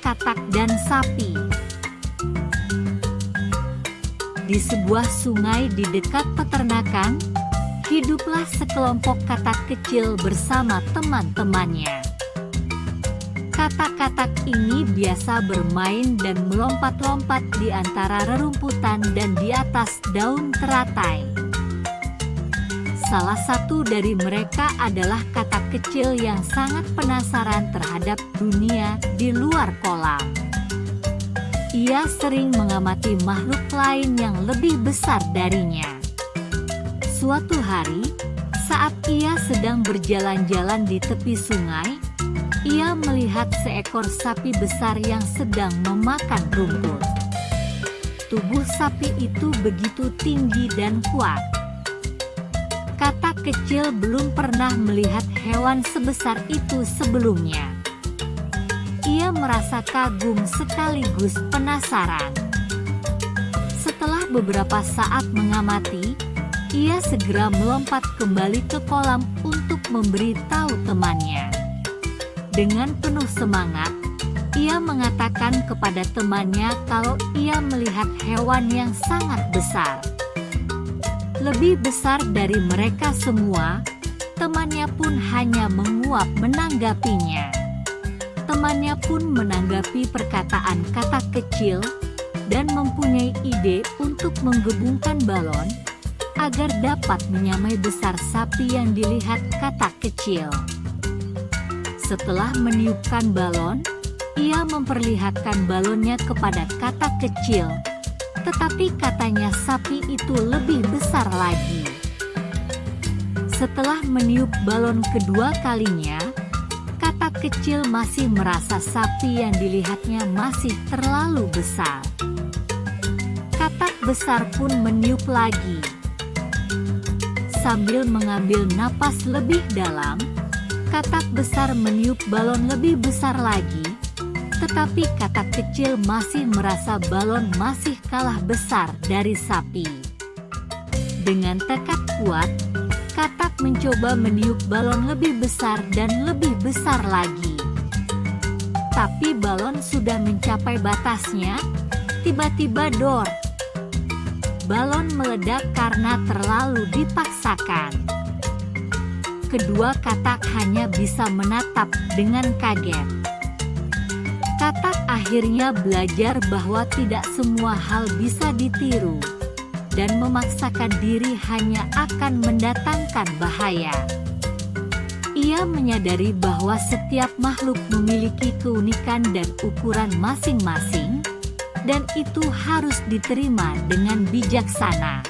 katak dan sapi. Di sebuah sungai di dekat peternakan, hiduplah sekelompok katak kecil bersama teman-temannya. Katak-katak ini biasa bermain dan melompat-lompat di antara rerumputan dan di atas daun teratai. Salah satu dari mereka adalah katak kecil yang sangat penasaran terhadap dunia di luar kolam. Ia sering mengamati makhluk lain yang lebih besar darinya. Suatu hari, saat ia sedang berjalan-jalan di tepi sungai, ia melihat seekor sapi besar yang sedang memakan rumput. Tubuh sapi itu begitu tinggi dan kuat. Katak kecil belum pernah melihat hewan sebesar itu sebelumnya. Ia merasa kagum sekaligus penasaran. Setelah beberapa saat mengamati, ia segera melompat kembali ke kolam untuk memberitahu temannya. Dengan penuh semangat, ia mengatakan kepada temannya kalau ia melihat hewan yang sangat besar. Lebih besar dari mereka semua, temannya pun hanya menguap menanggapinya. Temannya pun menanggapi perkataan katak kecil dan mempunyai ide untuk menggebungkan balon agar dapat menyamai besar sapi yang dilihat katak kecil. Setelah meniupkan balon, ia memperlihatkan balonnya kepada katak kecil, tetapi katanya sapi itu lebih besar lagi. Setelah meniup balon kedua kalinya, katak kecil masih merasa sapi yang dilihatnya masih terlalu besar. Katak besar pun meniup lagi. Sambil mengambil napas lebih dalam, katak besar meniup balon lebih besar lagi, tetapi katak kecil masih merasa balon masih kalah besar dari sapi. Dengan tekad kuat, katak mencoba meniup balon lebih besar dan lebih besar lagi. Tapi balon sudah mencapai batasnya, tiba-tiba dor. Balon meledak karena terlalu dipaksakan. Kedua katak hanya bisa menatap dengan kaget. Katak akhirnya belajar bahwa tidak semua hal bisa ditiru, dan memaksakan diri hanya akan mendatangkan bahaya. Ia menyadari bahwa setiap makhluk memiliki keunikan dan ukuran masing-masing, dan itu harus diterima dengan bijaksana.